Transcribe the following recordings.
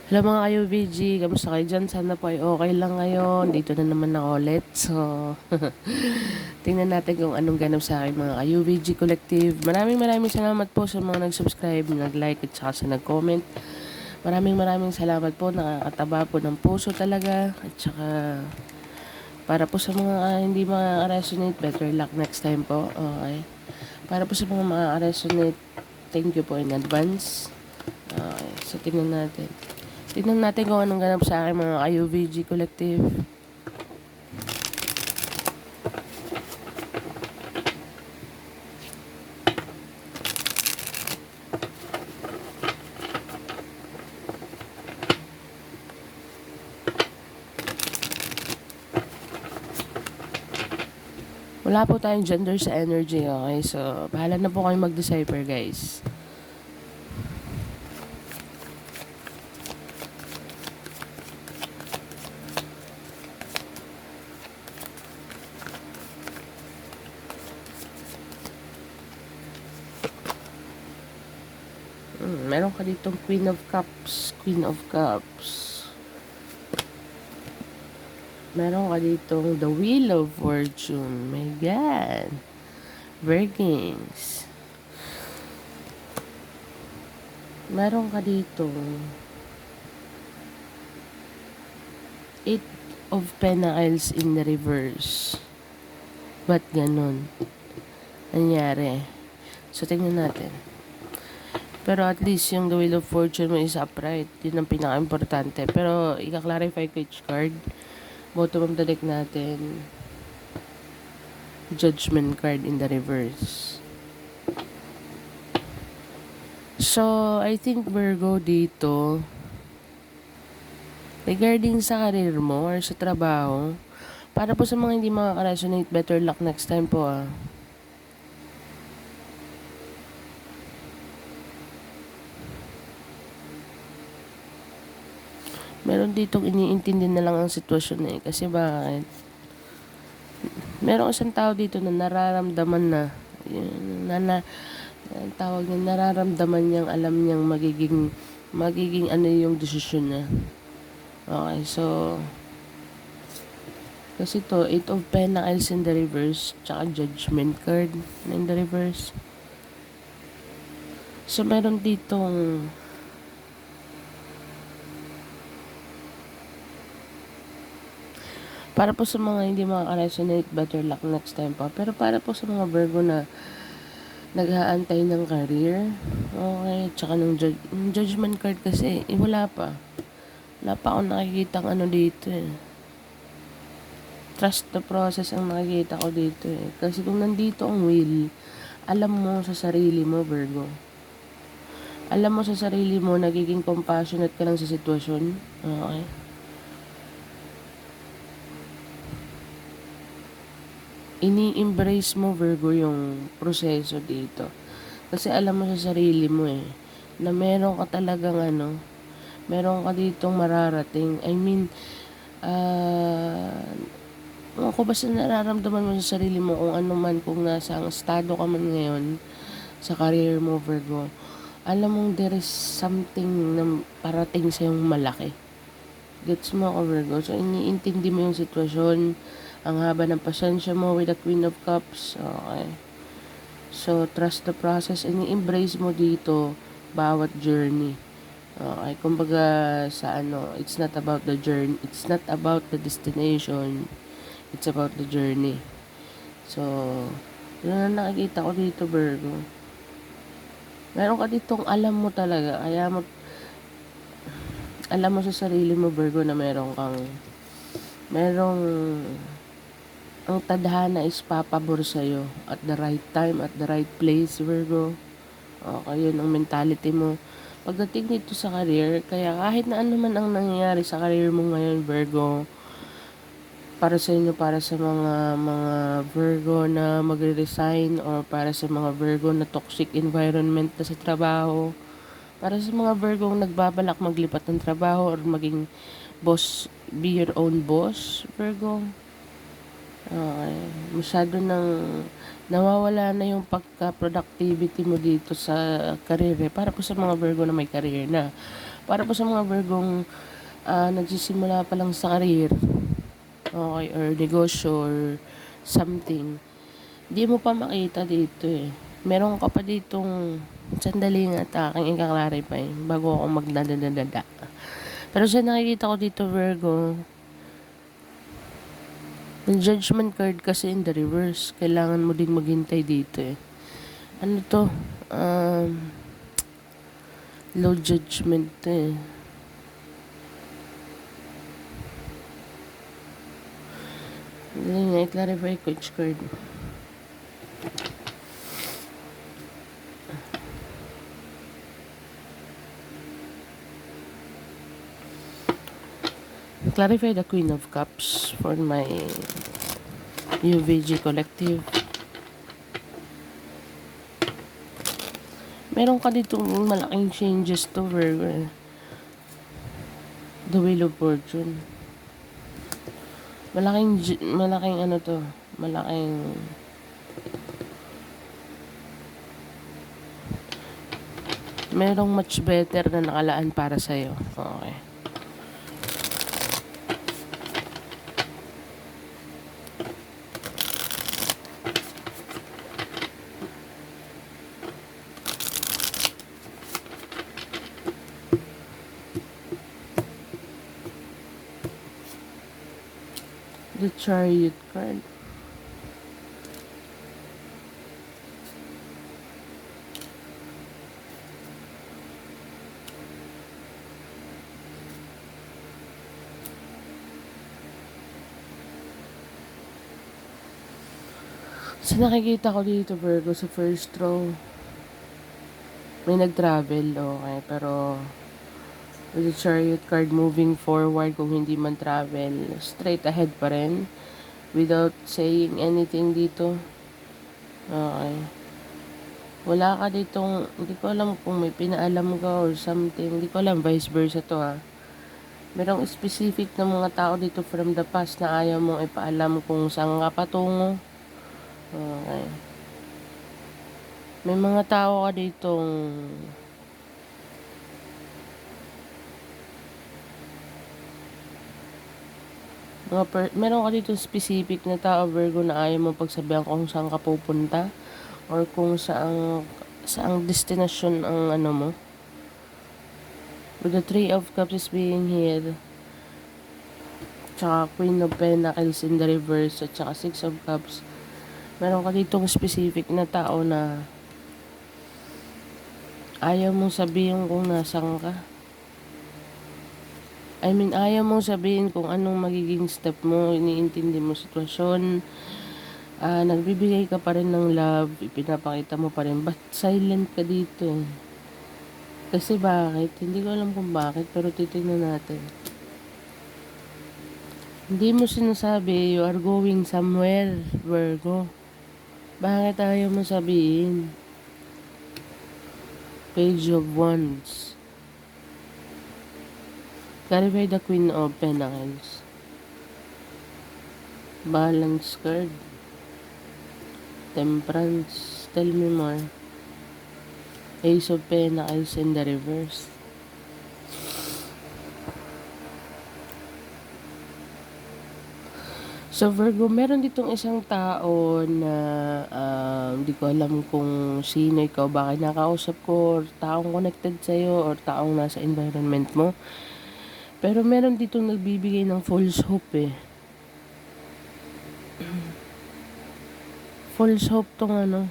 Hello mga ka-UVG, kamusta kayo dyan? Sana po ay okay lang ngayon. Dito na naman ako ulit. So, tingnan natin kung anong ganap sa akin mga ka-UVG Collective. Maraming salamat po sa mga nag-subscribe, nag-like at saka sa nag-comment. Maraming salamat po. Nakakataba po ng puso talaga. At saka, para po sa mga hindi mga-resonate, better luck next time po. Okay. Para po sa mga mga-resonate, thank you po in advance. Okay. So, tingnan natin. Tignan natin kung anong ganap sa akin mga ka-UVG Collective. Wala po tayong gender sa energy, okay? So, bahala na po kayo mag-decipher, guys. Meron ka ditong Queen of Cups. Queen of Cups. Meron ka ditong The Wheel of Fortune. My God. Workings. Meron ka ditong Eight of Pentacles in the reverse. Ba't ganun? Nangyari. So, tingnan natin. Pero at least yung The Wheel of Fortune mo is upright. Yun ang pinaka-importante. Pero i-clarify ko each card. Bottom of the deck natin. Judgment card in the reverse. So, I think Virgo dito, regarding sa career mo or sa trabaho, para po sa mga hindi makaka-resonate, better luck next time po ah. Meron ditong iniintindi na lang ang sitwasyon eh. Kasi bakit? Meron isang tao dito na nararamdaman na, ang tawag niya, nararamdaman niyang, alam niyang magiging ano yung desisyon niya. Okay, so, kasi to, Eight of Pentacles in the reverse, tsaka Judgment card in the reverse. So, meron ditong para po sa mga hindi makaka-resonate, better luck next time pa. Pero para po sa mga Virgo na nag-aantay ng career, okay, tsaka ng judgment card kasi, wala pa. Wala pa akong nakikita ano dito eh. Trust the process ang nakikita ko dito eh. Kasi kung nandito ang will, alam mo sa sarili mo, Virgo. Alam mo sa sarili mo, nagiging compassionate ka lang sa sitwasyon. Okay. Ini-embrace mo, Virgo, yung proseso dito. Kasi alam mo sa sarili mo eh, na meron ka talagang meron ka ditong mararating. I mean, kung basta nararamdaman mo sa sarili mo kung ano man, kung nasa ang estado ka man ngayon sa career mo, Virgo, alam mong there is something na parating sa yung malaki. Gets mo ako, Virgo? So, iniintindi mo yung sitwasyon. Ang haba ng pasensya mo with the Queen of Cups. Okay. So, trust the process and i-embrace mo dito bawat journey. Okay. Kumbaga sa it's not about the journey. It's not about the destination. It's about the journey. So, yun na nakikita ko dito, Virgo. Meron ka ditong alam mo talaga. Alam mo sa sarili mo, Virgo, na merong ang tadhana is papabor sa'yo at the right time, at the right place, Virgo. Okay, yun ang mentality mo. Pagdating dito sa career, kaya kahit na ano man ang nangyayari sa career mo ngayon, Virgo, para sa inyo, para sa mga Virgo na magre-resign or para sa mga Virgo na toxic environment na sa trabaho, para sa mga Virgo nagbabalak maglipat ng trabaho or maging boss, be your own boss, Virgo. Okay. Masyado nang nawawala na yung pagka-productivity mo dito sa career. Para po sa mga Virgo na may career na. Para po sa mga Virgong nagsisimula pa lang sa career, okay, or negosyo, or something, di mo pa makita dito eh. Meron ka pa ditong, sandali nga at aking ika-clarify bago ako magdadadadada. Pero sa nakikita ko dito, Virgo, yung judgment card kasi in the reverse. Kailangan mo ding maghintay dito eh. Ano to? Low judgment eh. Dali nga, i-clarify ko each card. Clarify the Queen of Cups for my UVG collective. Meron ka dito malaking changes to Virgo. The Wheel of Fortune. Malaking ano to, malaking merong much better na nakalaan para sa'yo. Okay. The Chariot card. So nakikita ko dito Virgo sa first row, may nag-travel, okay, pero with the Chariot card moving forward, kung hindi man travel, straight ahead pa rin without saying anything dito. Okay. Wala ka ditong, hindi ko alam kung may pinaalam ka or something, hindi ko alam, vice versa to ha. Merong specific na mga tao dito from the past na ayaw mong ipaalam kung saan ka patungo. Okay. May mga tao ka ditong meron ka dito specific na tao Virgo na ayaw mo pagsabihan kung saan ka pupunta or kung saang destination ang ano mo. With the Three of Cups is being here, tsaka Queen of Pentacles in the reverse, at tsaka Six of Cups, meron ka ditong specific na tao na ayaw mong sabihin kung nasaan ka. I mean, ayaw mong sabihin kung anong magiging step mo, iniintindi mo sitwasyon, nagbibigay ka pa rin ng love, ipinapakita mo pa rin, but silent ka dito. Kasi bakit? Hindi ko alam kung bakit, pero titignan natin. Hindi mo sinasabi, you are going somewhere, Virgo. Bakit ayaw mo sabihin? Page of Wands. Clarify the Queen of Pentacles. Balance card. Temperance. Tell me more. Ace of Pentacles in the reverse. So Virgo, meron ditong isang tao na hindi ko alam kung sino ikaw, baka nakausap ko, or taong connected sa'yo, or taong nasa environment mo. Pero meron ditong nagbibigay ng false hope eh. False hope tong ano.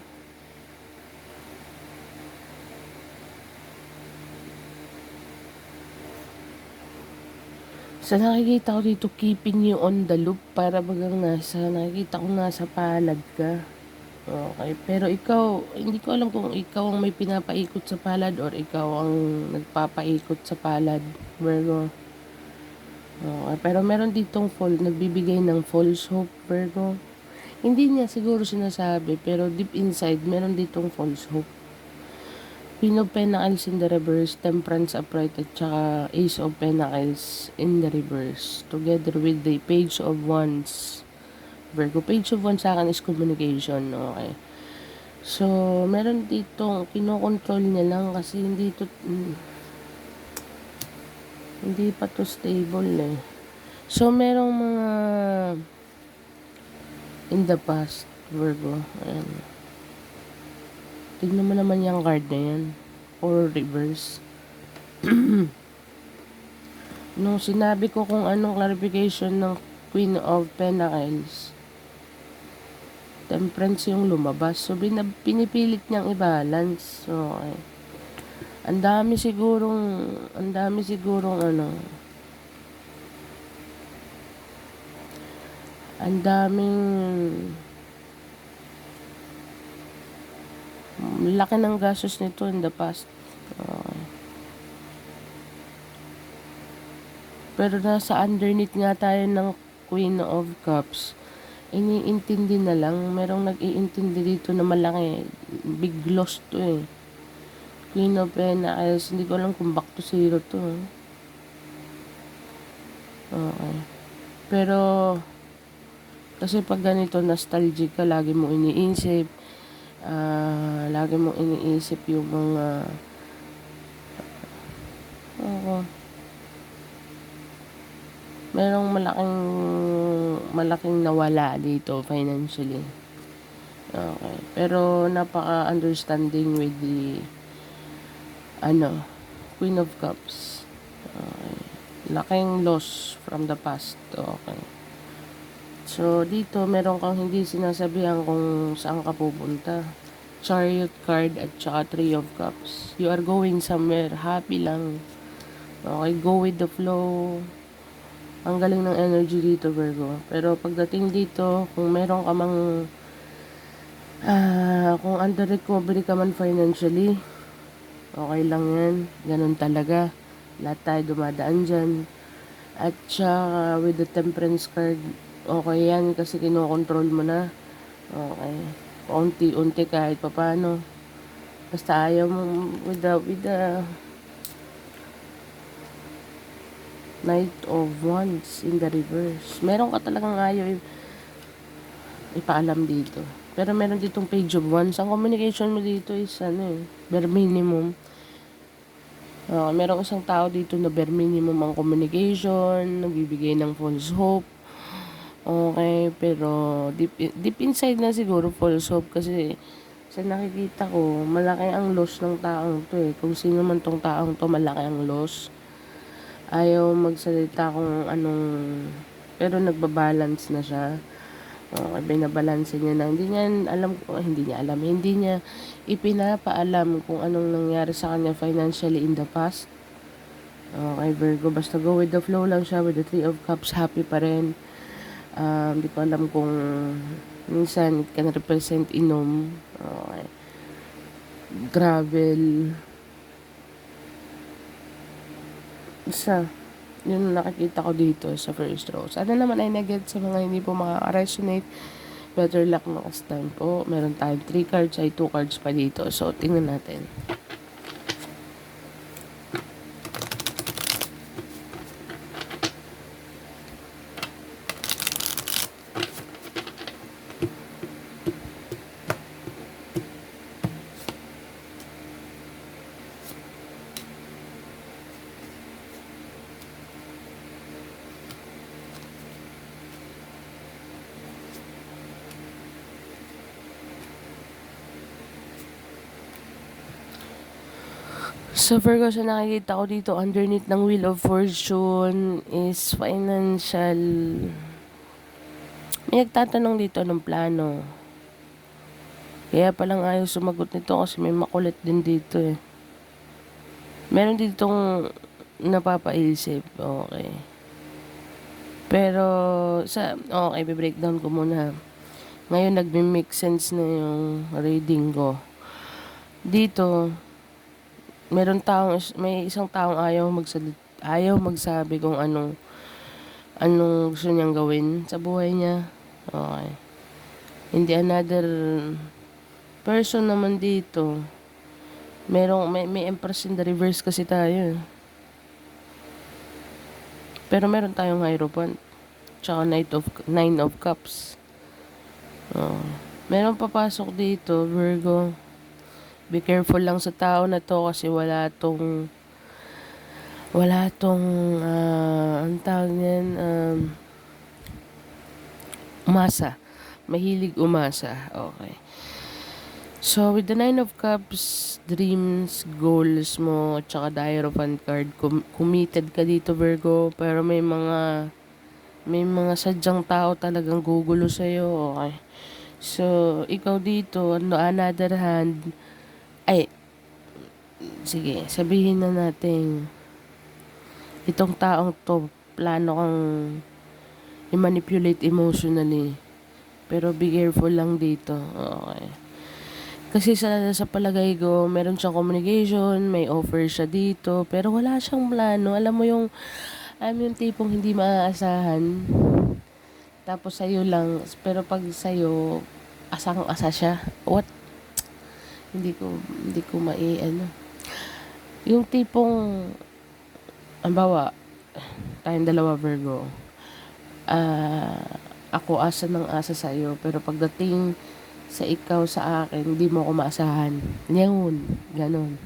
Sa nakikita ko dito, keeping you on the loop, para bagang nakikita ko nasa palad ka. Okay, pero ikaw, hindi ko alam kung ikaw ang may pinapaikot sa palad or ikaw ang nagpapaikot sa palad, Virgo. Okay, pero meron ditong nagbibigay ng false hope, Virgo. Hindi niya siguro sinasabi, pero deep inside, meron ditong false hope. Queen of Pentacles in the reverse, Temperance upright, at saka Ace of Pentacles in the reverse. Together with the Page of Wands. Virgo, Page of Wands sa akin is communication. Okay. So, meron ditong kinokontrol niya lang kasi hindi to... Hindi pa to stable eh. So, merong mga in the past, Virgo. Ayan. Tignan mo naman yung card na yan. Or reverse. Nung sinabi ko kung anong clarification ng Queen of Pentacles, Temperance yung lumabas. So, pinipilit niyang i-balance. Okay. Ang dami sigurong ano, ang daming, laki ng gastos nito in the past. Okay. Pero nasa underneath nga tayo ng Queen of Cups. Iniintindi na lang. Merong nag-iintindi dito na malaki. Big loss to eh. Queen of Pentacles. Hindi ko alam kung back to zero to. Okay. Pero, kasi pag ganito nostalgic ka, lagi mo iniisip. Lagi mo iniisip yung mga merong malaking nawala dito financially. Okay. Pero napaka-understanding with the Queen of Cups. Okay. Laking loss from the past. Okay. So, dito meron kang hindi sinasabihan kung saan ka pupunta. Chariot card at saka Three of Cups. You are going somewhere. Happy lang. Okay, go with the flow. Ang galing ng energy dito, Virgo. Pero pagdating dito, kung meron ka mang kung under recovery ka man financially, okay lang yan. Ganun talaga. Lahat tayo dumadaan dyan. At saka with the Temperance card, okay yan kasi kinokontrol mo na. Okay. Paunti-unti kahit papano. Basta ayaw mo with the Knight of Wands in the reverse. Meron ka talagang ayaw ipaalam dito. Pero meron ditong Page of Wands. Ang communication mo dito is bare minimum. Merong isang tao dito na bare minimum ang communication, nagbibigay ng false hope. Okay, pero deep inside na siguro false hope kasi sa nakikita ko, malaki ang loss ng taong to eh. Kung sino man tong taong to, malaki ang loss. Ayaw magsalita kung anong, pero nagbabalance na siya. Okay, binabalanse niya na. Hindi niya ipinapaalam kung anong nangyari sa kanya financially in the past. Okay, Virgo, basta go with the flow lang siya with the Three of Cups, happy pa rin. Hindi ko alam kung minsan it can represent inom. Okay. Gravel. Yun nakikita ko dito sa first row. Sana naman ay nag-get sa mga hindi po makaka-resonate. Better luck next time po. Meron tayong 3 cards ay 2 cards pa dito. So, tingnan natin. So, Virgo, sa nakikita ko dito, underneath ng Wheel of Fortune is financial. May nagtatanong dito ng plano. Kaya palang ayaw sumagot nito kasi may makulit din dito eh. Meron ditong napapaisip. Okay. Pero, okay, breakdown ko muna. Ngayon, nagme-make sense na yung reading ko. Dito, may isang taong ayaw magsabi kung anong gusto niyang gawin sa buhay niya. Okay. Hindi another person naman dito. May Empress in the reverse kasi tayo. Pero meron tayong Hierophant. Tsaka Nine of Cups. Meron papasok dito, Virgo. Be careful lang sa tao na to kasi wala wala tong, ang tawag niyan, umasa. Mahilig umasa. Okay. So, with the Nine of Cups, dreams, goals mo, at saka the Hierophant card, committed ka dito, Virgo, pero may mga sadyang tao talagang gugulo sa'yo, okay. So, ikaw dito, another hand, ay, sige, sabihin na natin, itong taong to, plano kang i-manipulate emotionally. Pero be careful lang dito, okay. Kasi sa palagay ko, meron siyang communication, may offer siya dito, pero wala siyang plano. Alam mo yung tipong hindi maaasahan, tapos sa'yo lang, pero pag sa'yo, asang-asa siya. What? Hindi ko ano. Yung tipong, ambawa, tayong dalawa Virgo, ako asa ng asa sa'yo, pero pagdating sa ikaw sa akin, hindi mo ako maasahan. Yun, ganun.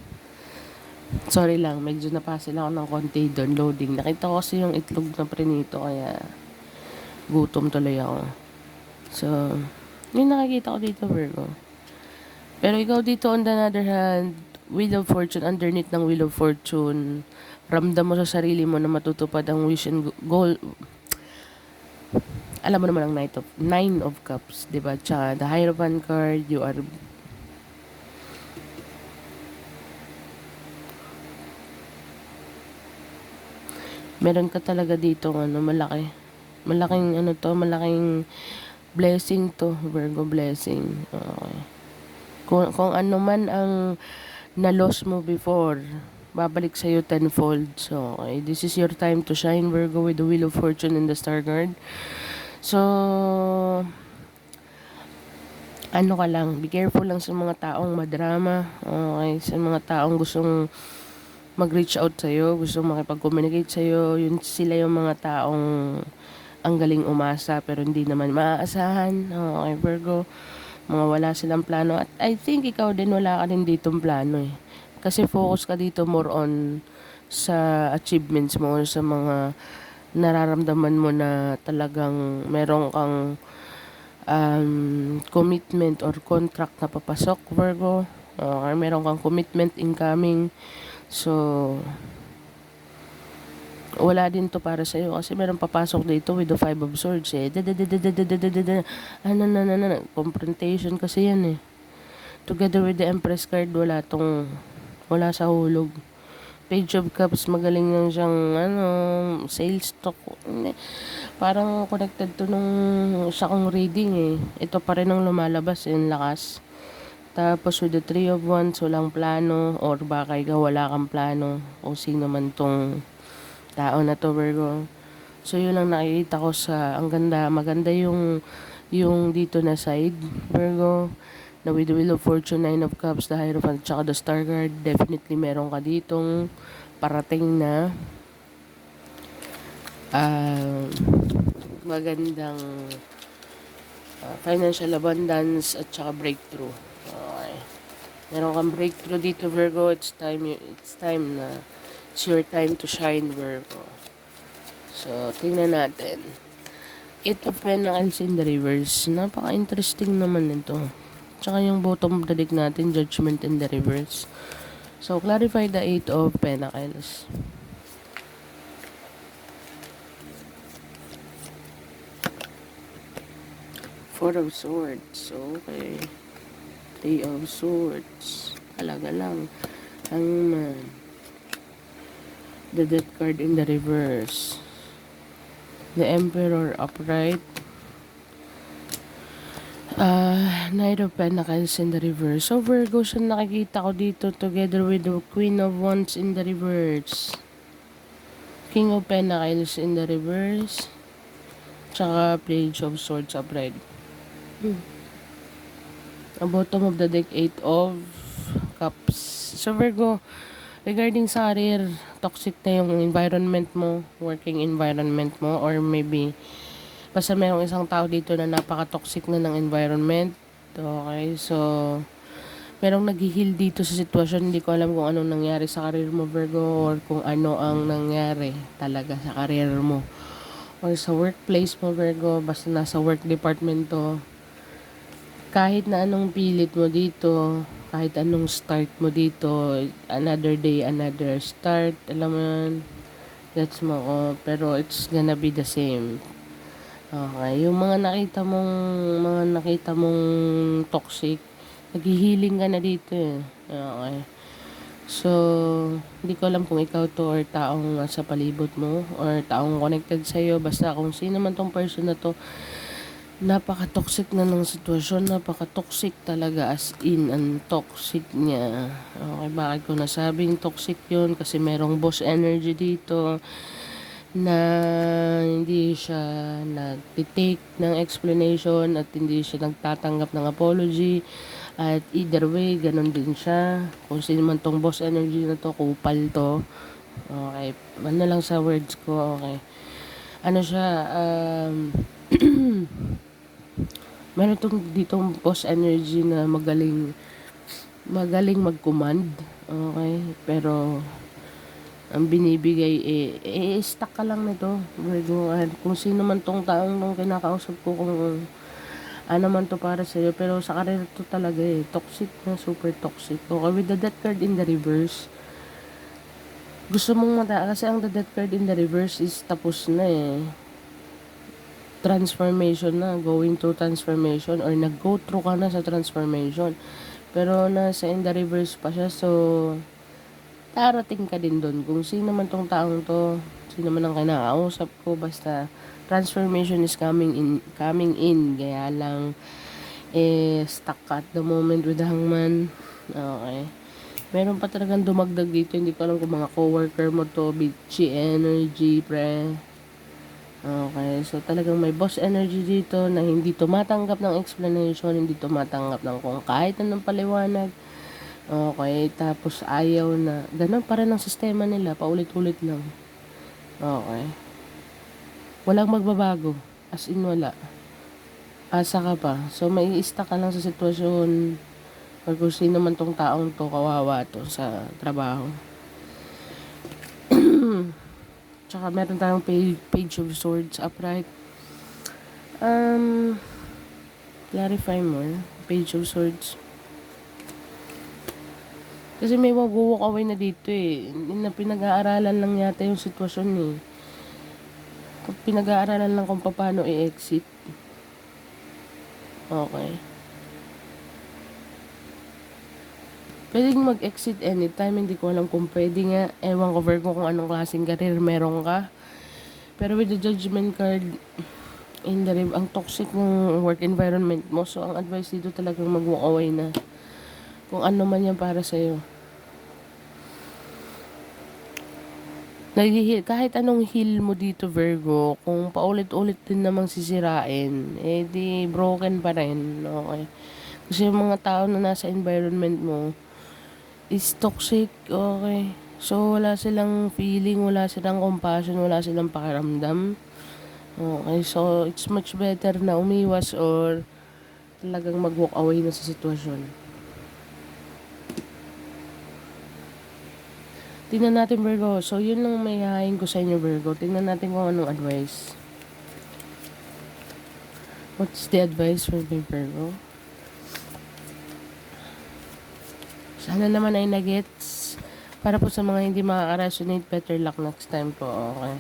Sorry lang, medyo napasil ako ng konti doon, loading. Nakita ko kasi yung itlog na prinito, kaya gutom tuloy ako. So, yun nakikita ko dito, Virgo. Pero ikaw dito, on the other hand, Wheel of Fortune, underneath ng Wheel of Fortune, ramdam mo sa sarili mo na matutupad ang wish and goal. Alam mo naman ang Nine of Cups, diba? Tsaka the Hierophant card, you are meron ka talaga dito malaking blessing to, Virgo, blessing. Okay. Kung ano man ang na-loss mo before, babalik sa'yo tenfold. So, okay, this is your time to shine, Virgo, with the Wheel of Fortune and the Star Guard. So, ano ka lang, be careful lang sa mga taong madrama, okay, sa mga taong gustong mag-reach out sa'yo, gustong makipag-communicate sa'yo, yun sila yung mga taong ang galing umasa pero hindi naman maaasahan, okay, Virgo, mga wala silang plano. At I think ikaw din wala ka din ditong plano eh. Kasi focus ka dito more on sa achievements mo, sa mga nararamdaman mo na talagang meron kang commitment or contract na papasok, Virgo. Or meron kang commitment incoming. So, wala din to para sa'yo kasi meron papasok dito with the Five of Swords eh. Confrontation kasi yan eh. Together with the Empress card, wala sa hulog. Page of Cups, magaling lang siyang sales talk. Parang connected to nung sa kong reading eh. Ito pa rin ang lumalabas, yung lakas. Tapos with the Three of Wands, walang plano, or baka ikaw wala kang plano, o sino man tong tao na to, Virgo. So yun lang nakikita ko ang maganda yung dito na side, Virgo, na with the Wheel of Fortune, Nine of Cups, the Hierophant, tsaka the Star Guard. Definitely meron ka ditong parating na magandang financial abundance at tsaka breakthrough. Okay. Meron kang breakthrough dito, Virgo. It's time na it's your time to shine, Virgo. So, tingnan natin. Eight of Pentacles in the reverse. Napaka-interesting naman nito. Tsaka yung bottom of the deck natin, Judgment in the reverse. So, clarify the Eight of Pentacles. Four of Swords. Okay. Three of Swords. Talaga lang. Hangman. The Death card in the reverse. The Emperor upright. Knight of Pentacles in the reverse. So, Virgo, siya nakikita ko dito together with the Queen of Wands in the reverse. King of Pentacles in the reverse. Tsaka Page of Swords upright. Ang bottom of the deck, Eight of Cups. So, Virgo, regarding sa career, toxic na yung environment mo, working environment mo, or maybe basta mayroong isang tao dito na napaka-toxic na ng environment. Okay, so merong naghihil dito sa sitwasyon. Hindi ko alam kung anong nangyari sa career mo, Virgo, or kung ano ang nangyari talaga sa career mo. Or sa workplace mo, Virgo, basta nasa work department to. Kahit na anong pilit mo dito, kahit anong start mo dito, another day, another start, alam mo yun, gets mo ko, pero it's gonna be the same. Okay, yung mga nakita mong toxic, naghihiling ka na dito eh. Okay. So, hindi ko alam kung ikaw to or taong sa palibot mo or taong connected sa'yo. Basta kung sino man tong person na to, napaka-toxic na ng sitwasyon. Napaka-toxic talaga, as in, ang toxic niya. Okay, bakit ko nasabing toxic yun? Kasi merong boss energy dito na hindi siya nag-take ng explanation at hindi siya nagtatanggap ng apology. At either way, ganun din siya. Kung sino man tong boss energy na to, kupal to. Okay, ano lang sa words ko, okay. Ano siya, meron ditong boss energy na magaling mag-command. Okay, pero ang binibigay stuck ka lang nito, Virgo. At kung sino man tong taong nung kinakausap ko, kung ano man to para sa'yo, pero sa karir to talaga toxic na, super toxic. Okay, with the death card in the reverse, gusto mong kasi ang the death card in the reverse is tapos na transformation na, going through transformation, or nag-go through ka na sa transformation. Pero nasa in the reverse pa siya, so darating ka din doon. Kung sino man tong taong to, sino man ang kinakausap ko, basta transformation is coming in. Kaya lang, stuck ka at the moment with the hangman. Okay. Meron pa talagang dumagdag dito. Hindi ko alam kung mga coworker mo to, bitchy energy, pre. Okay, so talagang may boss energy dito na hindi tumatanggap ng explanation, hindi tumatanggap ng kung kahit anong paliwanag. Okay, tapos ayaw na. Ganun pa rin ang sistema nila, paulit-ulit lang. Okay. Walang magbabago. As in, wala. Asa ka pa. So, may i-stuck ka lang sa sitwasyon or kung sino man tong taong to, kawawa to sa trabaho. Tsaka meron tayong page of swords upright. Clarify more. Page of swords. Kasi may mag-walk away na dito na pinag-aaralan lang yata yung sitwasyon Pinag-aaralan lang kung paano i-exit. Okay. Pwedeng mag-exit anytime. Hindi ko alam kung pwede nga. Ewan ko, Virgo, kung anong klaseng career meron ka. Pero with the judgment card in the ang toxic ng work environment mo. So, ang advice dito talagang mag-walk away na. Kung ano man yan para sa'yo. Kahit anong heal mo dito, Virgo, kung paulit-ulit din namang sisirain, di broken pa rin. Okay. Kasi yung mga tao na nasa environment mo is toxic. Okay. So, wala silang feeling, wala silang compassion, wala silang pakiramdam. Okay. So, it's much better na umiwas or talagang mag-walk away na sa sitwasyon. Tingnan natin, Virgo. So, yun lang may hahain ko sa inyo, Virgo. Tingnan natin kung anong advice. What's the advice for me, Virgo? Sana naman ay nagets. Para po sa mga hindi makaka-resonate, better luck next time po. Okay.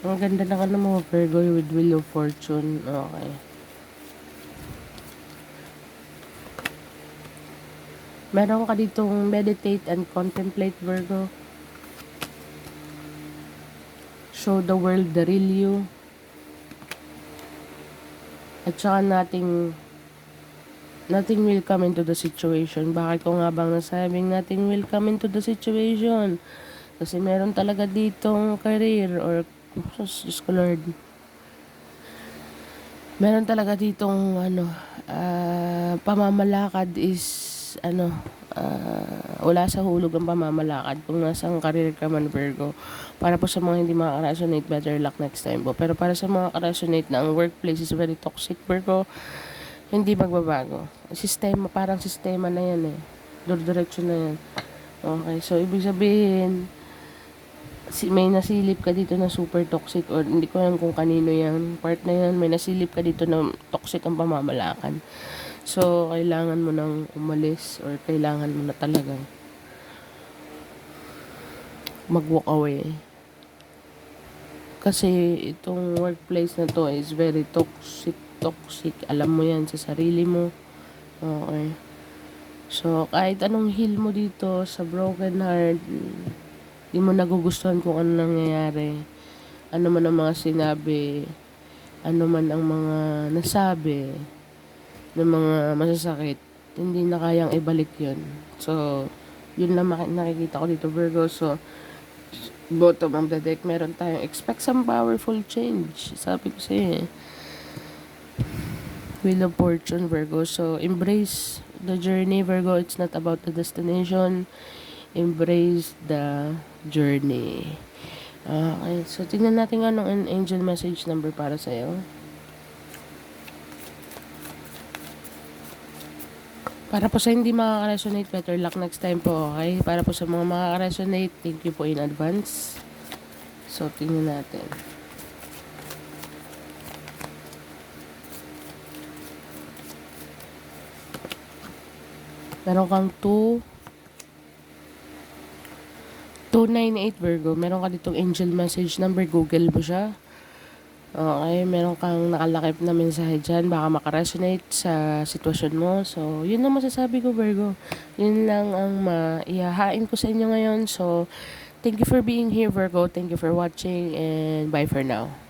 Ang ganda na ka ng mga Virgo with Wheel of Fortune. Okay. Meron ka ditong meditate and contemplate, Virgo. Show the world the real you. At saka nothing will come into the situation. Bakit ko nga bang nasabing nothing will come into the situation? Kasi meron talaga ditong career or Diyos ko Lord. Meron talaga ditong pamamalakad is wala sa hulog ang pamamalakad kung nasang career ka man, Virgo. Para po sa mga hindi makaka-resonate, better luck next time po. Pero para sa mga ka-resonate na ang workplace is very toxic, Virgo, hindi magbabago. Sistema, parang sistema na yan eh. Direction na yan. Okay, so ibig sabihin, may nasilip ka dito na super toxic or hindi ko alam kung kanino yan. Part na yan, may nasilip ka dito na toxic ang pamamalakan. So, kailangan mo nang umalis or kailangan mo na talagang mag-walk away. Kasi itong workplace na to is very toxic. Alam mo yan sa sarili mo. Okay. So, kahit anong heal mo dito sa broken heart, di mo nagugustuhan kung ano nangyayari. Ano man ang mga sinabi, ano man ang mga nasabi, ng mga masasakit, hindi na kayang ibalik yun. So, yun lang nakikita ko dito, Virgo. So, bottom of the deck, meron tayong expect some powerful change. Sabi ko sa'yo Wheel of Fortune, Virgo. So, embrace the journey, Virgo. It's not about the destination. Embrace the journey. Okay, so tingnan natin anong angel message number para sa'yo. Para po sa hindi makaka-resonate, better luck next time po, okay? Para po sa mga makaka-resonate, thank you po in advance. So, tingnan natin. Meron kang 298, Virgo. Meron ka ditong angel message number. Google mo siya. Okay, meron kang nakalakip na mensahe dyan. Baka makaresonate sa sitwasyon mo. So, yun lang masasabi ko, Virgo. Yun lang ang maihahain ko sa inyo ngayon. So, thank you for being here, Virgo. Thank you for watching. And bye for now.